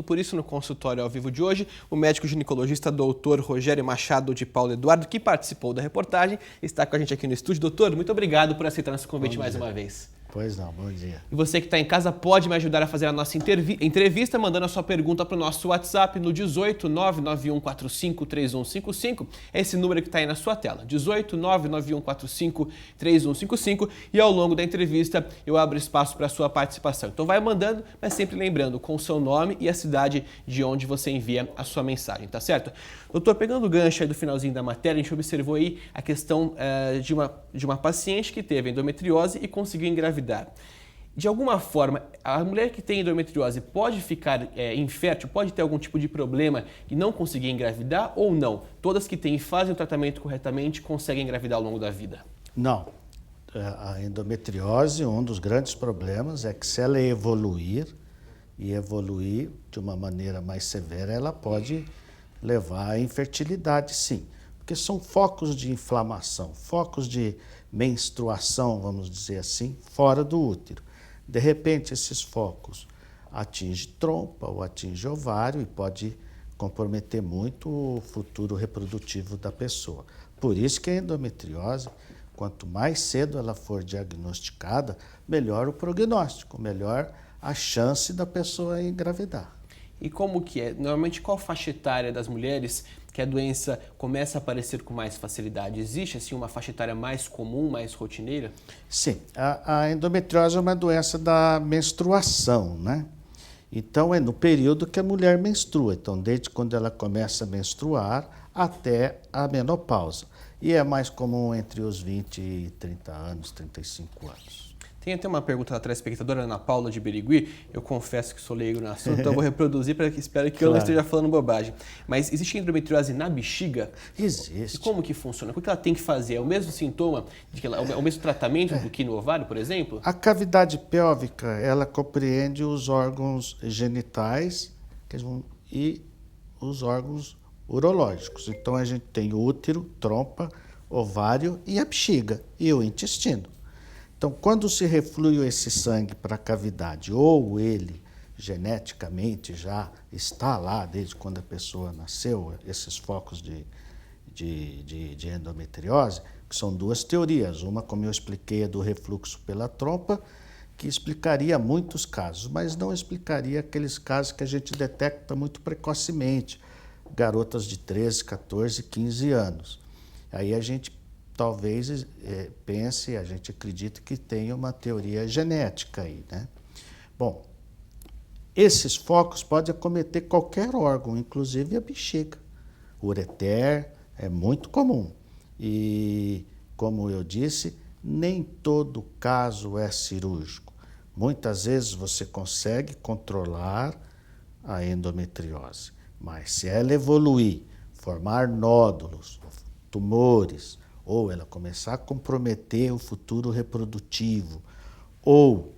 Por isso, no consultório ao vivo de hoje, o médico ginecologista Dr. Rogério Machado de Paulo Eduardo, que participou da reportagem, está com a gente aqui no estúdio. Doutor, muito obrigado por aceitar nosso convite mais uma vez. Pois não, bom dia. E você que está em casa pode me ajudar a fazer a nossa entrevista mandando a sua pergunta para o nosso WhatsApp no 18 99145 3155. É esse número que está aí na sua tela, 18 99145 3155. E ao longo da entrevista eu abro espaço para a sua participação. Então vai mandando, mas sempre lembrando com o seu nome e a cidade de onde você envia a sua mensagem, tá certo? Doutor, pegando o gancho aí do finalzinho da matéria, a gente observou aí a questão de uma paciente que teve endometriose e conseguiu engravidar. De alguma forma, a mulher que tem endometriose pode ficar infértil, pode ter algum tipo de problema e não conseguir engravidar ou não? Todas que têm e fazem o tratamento corretamente conseguem engravidar ao longo da vida? Não. A endometriose, um dos grandes problemas é que se ela evoluir de uma maneira mais severa, ela pode levar à infertilidade, sim. Porque são focos de inflamação, focos de menstruação, vamos dizer assim, fora do útero. De repente, esses focos atingem trompa ou atingem ovário e pode comprometer muito o futuro reprodutivo da pessoa. Por isso que a endometriose, quanto mais cedo ela for diagnosticada, melhor o prognóstico, melhor a chance da pessoa engravidar. E como que é? Normalmente, qual faixa etária das mulheres que a doença começa a aparecer com mais facilidade? Existe, assim, uma faixa etária mais comum, mais rotineira? Sim, a endometriose é uma doença da menstruação, né? Então, é no período que a mulher menstrua. Então, desde quando ela começa a menstruar até a menopausa. E é mais comum entre os 20 e 30 anos, 35 anos. Tem até uma pergunta da telespectadora Ana Paula de Birigui. Eu confesso que sou leigo no assunto, então eu vou reproduzir para que espero que eu não esteja falando bobagem. Mas existe endometriose na bexiga? Existe. E como que funciona? O que ela tem que fazer? É o mesmo sintoma, é o mesmo tratamento do que no ovário, por exemplo? A cavidade pélvica, ela compreende os órgãos genitais e os órgãos urológicos. Então a gente tem o útero, trompa, ovário e a bexiga e o intestino. Então, quando se reflui esse sangue para a cavidade, ou ele geneticamente já está lá desde quando a pessoa nasceu, esses focos de endometriose, que são duas teorias. Uma, como eu expliquei, é do refluxo pela trompa, que explicaria muitos casos, mas não explicaria aqueles casos que a gente detecta muito precocemente, garotas de 13, 14, 15 anos. Aí a gente talvez pense, a gente acredita que tenha uma teoria genética aí, né? Bom, esses focos podem acometer qualquer órgão, inclusive a bexiga. O ureter é muito comum e, como eu disse, nem todo caso é cirúrgico. Muitas vezes você consegue controlar a endometriose, mas se ela evoluir, formar nódulos, tumores, ou ela começar a comprometer o futuro reprodutivo, ou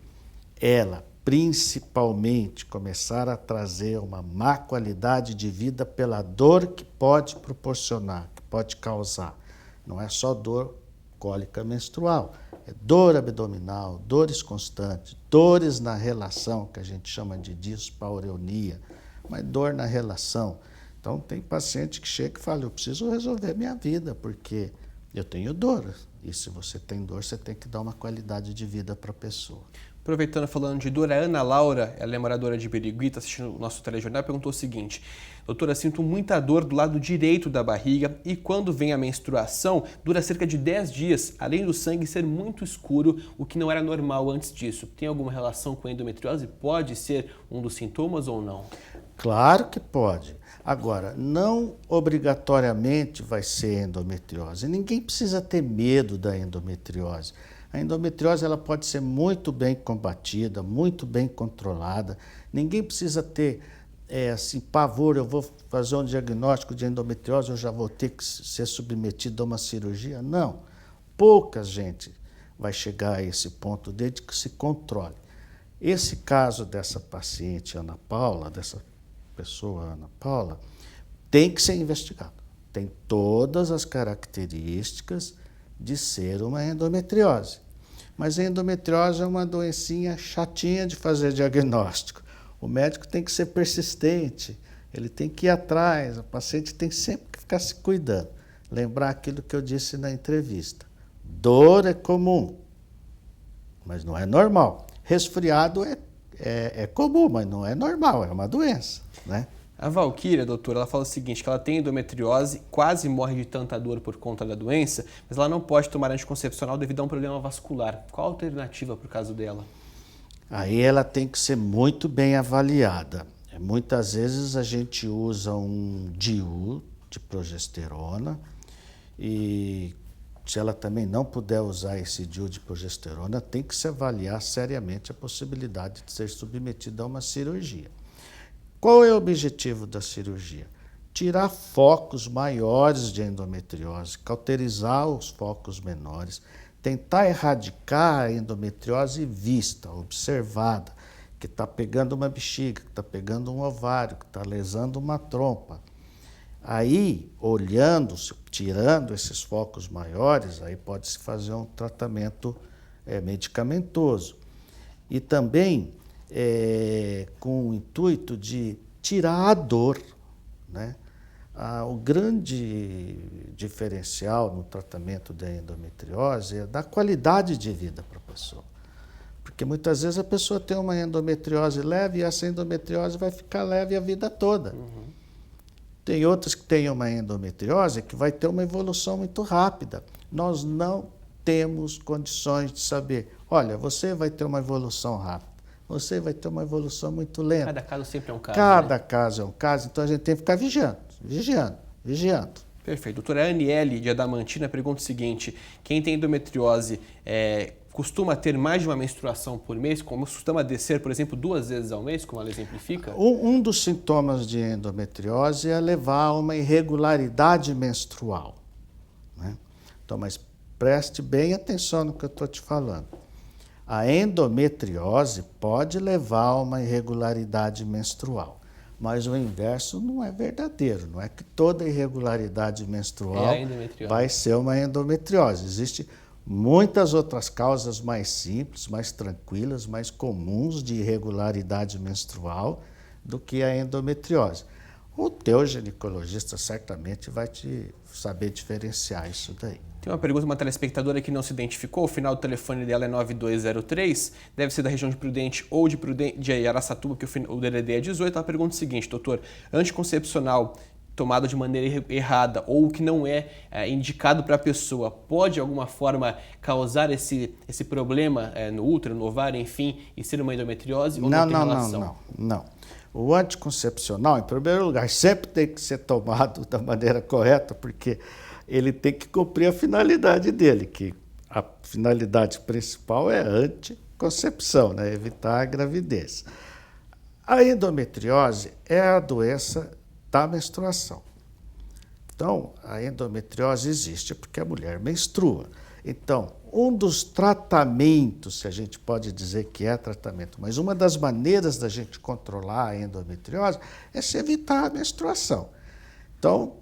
ela principalmente começar a trazer uma má qualidade de vida pela dor que pode proporcionar, que pode causar. Não é só dor cólica menstrual, é dor abdominal, dores constantes, dores na relação, que a gente chama de dispareunia, mas dor na relação. Então tem paciente que chega e fala, eu preciso resolver minha vida, porque eu tenho dor, e se você tem dor, você tem que dar uma qualidade de vida para a pessoa. Aproveitando, falando de dor, a Ana Laura, ela é moradora de Birigui, está assistindo o nosso telejornal, perguntou o seguinte: doutora, sinto muita dor do lado direito da barriga e quando vem a menstruação, dura cerca de 10 dias, além do sangue ser muito escuro, o que não era normal antes disso. Tem alguma relação com a endometriose? Pode ser um dos sintomas ou não? Claro que pode. Agora, não obrigatoriamente vai ser endometriose. Ninguém precisa ter medo da endometriose. A endometriose ela pode ser muito bem combatida, muito bem controlada. Ninguém precisa ter pavor, eu vou fazer um diagnóstico de endometriose, eu já vou ter que ser submetido a uma cirurgia. Não. Pouca gente vai chegar a esse ponto desde que se controle. Esse caso dessa paciente Ana Paula, dessa pessoa, Ana Paula, tem que ser investigado. Tem todas as características de ser uma endometriose. Mas a endometriose é uma doencinha chatinha de fazer diagnóstico. O médico tem que ser persistente, ele tem que ir atrás, o paciente tem sempre que ficar se cuidando. Lembrar aquilo que eu disse na entrevista. Dor é comum, mas não é normal. Resfriado é comum, mas não é normal, é uma doença, né? A Valquíria, doutora, ela fala o seguinte, que ela tem endometriose, quase morre de tanta dor por conta da doença, mas ela não pode tomar anticoncepcional devido a um problema vascular. Qual a alternativa para o caso dela? Aí ela tem que ser muito bem avaliada. Muitas vezes a gente usa um DIU de progesterona e se ela também não puder usar esse DIU de progesterona, tem que se avaliar seriamente a possibilidade de ser submetida a uma cirurgia. Qual é o objetivo da cirurgia? Tirar focos maiores de endometriose, cauterizar os focos menores, tentar erradicar a endometriose vista, observada, que está pegando uma bexiga, que está pegando um ovário, que está lesando uma trompa. Aí, olhando, tirando esses focos maiores, aí pode-se fazer um tratamento medicamentoso. E também com o intuito de tirar a dor, né? O grande diferencial no tratamento da endometriose é da qualidade de vida para a pessoa. Porque muitas vezes a pessoa tem uma endometriose leve e essa endometriose vai ficar leve a vida toda. Uhum. Tem outras que têm uma endometriose que vai ter uma evolução muito rápida. Nós não temos condições de saber, olha, você vai ter uma evolução rápida, você vai ter uma evolução muito lenta. Cada caso sempre é um caso. Cada caso é um caso, então a gente tem que ficar vigiando. Perfeito. Doutora Aniele de Adamantina pergunta o seguinte, quem tem endometriose costuma ter mais de uma menstruação por mês, como costuma descer, por exemplo, 2 vezes ao mês, como ela exemplifica? Um dos sintomas de endometriose é levar a uma irregularidade menstrual, né? Então, mas preste bem atenção no que eu estou te falando. A endometriose pode levar a uma irregularidade menstrual, mas o inverso não é verdadeiro. Não é que toda irregularidade menstrual vai ser uma endometriose. Existem muitas outras causas mais simples, mais tranquilas, mais comuns de irregularidade menstrual do que a endometriose. O teu ginecologista certamente vai te saber diferenciar isso daí. Tem uma pergunta de uma telespectadora que não se identificou, o final do telefone dela é 9203, deve ser da região de Prudente ou de Araçatuba, que o DDD é 18. Ela pergunta o seguinte, doutor, anticoncepcional tomado de maneira errada ou que não é indicado para a pessoa, pode de alguma forma causar esse problema no útero, no ovário, enfim, e ser uma endometriose ou não tem relação? Não. O anticoncepcional, em primeiro lugar, sempre tem que ser tomado da maneira correta, porque ele tem que cumprir a finalidade dele, que a finalidade principal é a anticoncepção, né? Evitar a gravidez. A endometriose é a doença da menstruação. Então, a endometriose existe porque a mulher menstrua. Então, um dos tratamentos, se a gente pode dizer que é tratamento, mas uma das maneiras da gente controlar a endometriose é se evitar a menstruação. Então,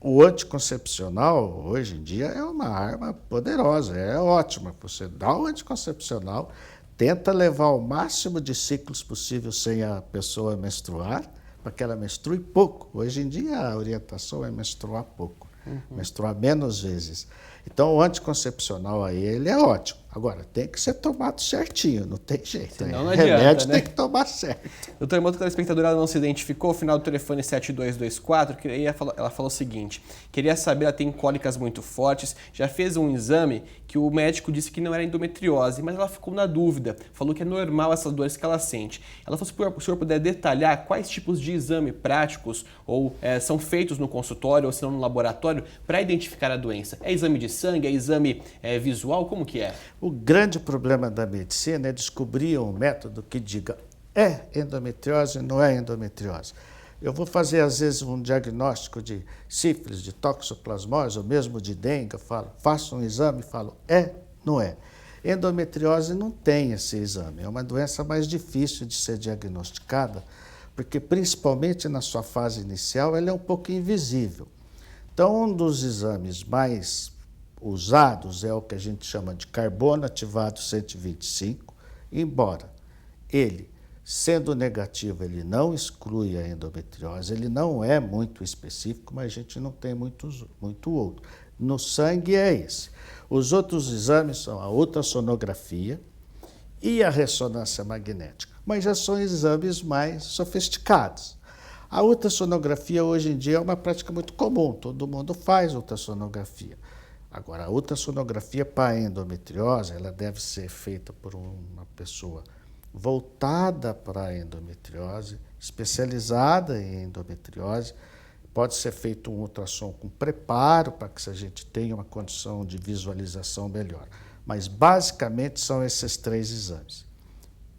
o anticoncepcional, hoje em dia, é uma arma poderosa, é ótima. Você dá o anticoncepcional, tenta levar o máximo de ciclos possível sem a pessoa menstruar, para que ela menstrue pouco. Hoje em dia, a orientação é menstruar pouco, menstruar menos vezes. Então, o anticoncepcional aí, ele é ótimo. Agora, tem que ser tomado certinho, não tem jeito. Senão não adianta, remédio né? Tem que tomar certo. Doutora, uma outra telespectadora não se identificou, o final do telefone 7224, ela falou o seguinte, queria saber, ela tem cólicas muito fortes, já fez um exame que o médico disse que não era endometriose, mas ela ficou na dúvida, falou que é normal essas dores que ela sente. Ela falou se o senhor puder detalhar quais tipos de exame práticos ou são feitos no consultório ou se não no laboratório para identificar a doença. É exame de sangue, é exame visual, como que é? O grande problema da medicina é descobrir um método que diga é endometriose, não é endometriose. Eu vou fazer, às vezes, um diagnóstico de sífilis, de toxoplasmose, ou mesmo de dengue, eu falo, faço um exame e falo, não é. Endometriose não tem esse exame, é uma doença mais difícil de ser diagnosticada, porque principalmente na sua fase inicial ela é um pouco invisível. Então, um dos exames mais usados é o que a gente chama de carbono ativado 125, embora ele Sendo negativo, ele não exclui a endometriose, ele não é muito específico, mas a gente não tem muito outro. No sangue é esse. Os outros exames são a ultrassonografia e a ressonância magnética, mas já são exames mais sofisticados. A ultrassonografia hoje em dia é uma prática muito comum, todo mundo faz ultrassonografia. Agora, a ultrassonografia para a endometriose, ela deve ser feita por uma pessoa voltada para a endometriose, especializada em endometriose. Pode ser feito um ultrassom com preparo para que a gente tenha uma condição de visualização melhor. Mas basicamente são esses 3 exames.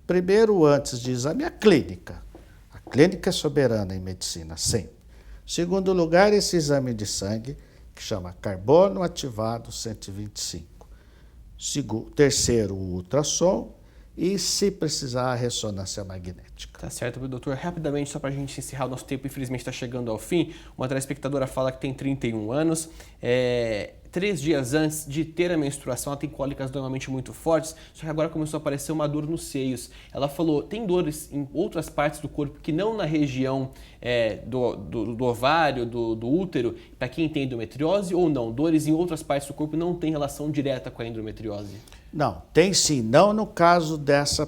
Primeiro, antes de exame, a clínica. A clínica é soberana em medicina, sempre. Segundo lugar, esse exame de sangue, que chama carbono ativado 125. Terceiro, o ultrassom. E, se precisar, a ressonância magnética. Tá certo, doutor. Rapidamente, só para a gente encerrar o nosso tempo, infelizmente está chegando ao fim. Uma telespectadora fala que tem 31 anos. 3 dias antes de ter a menstruação, ela tem cólicas normalmente muito fortes, só que agora começou a aparecer uma dor nos seios. Ela falou, tem dores em outras partes do corpo que não na região do ovário, do útero, para quem tem endometriose ou não? Dores em outras partes do corpo não tem relação direta com a endometriose? Não, tem sim. Não no caso dessa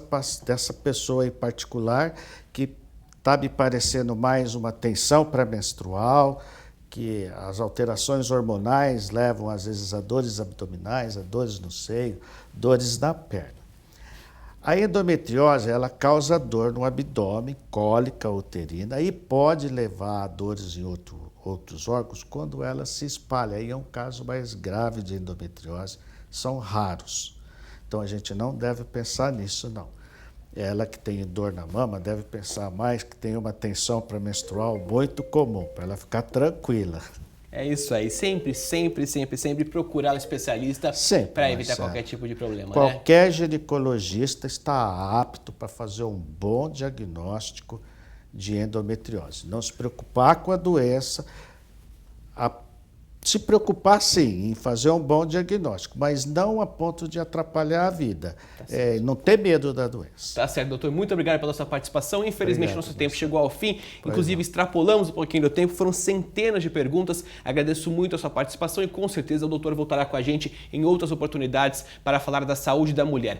pessoa em particular, que está me parecendo mais uma tensão pré-menstrual, que as alterações hormonais levam, às vezes, a dores abdominais, a dores no seio, dores na perna. A endometriose, ela causa dor no abdômen, cólica uterina, e pode levar a dores em outros órgãos quando ela se espalha. Aí é um caso mais grave de endometriose, são raros. Então, a gente não deve pensar nisso, não. Ela que tem dor na mama deve pensar mais que tem uma tensão pré-menstrual muito comum, para ela ficar tranquila. É isso aí. Sempre procurar um especialista para evitar qualquer tipo de problema. Qualquer ginecologista está apto para fazer um bom diagnóstico de endometriose. Não se preocupar com a doença, se preocupar sim em fazer um bom diagnóstico, mas não a ponto de atrapalhar a vida. Não ter medo da doença. Tá certo, doutor. Muito obrigado pela sua participação. Infelizmente, nosso tempo chegou ao fim. Inclusive, extrapolamos um pouquinho do tempo. Foram centenas de perguntas. Agradeço muito a sua participação e, com certeza, o doutor voltará com a gente em outras oportunidades para falar da saúde da mulher.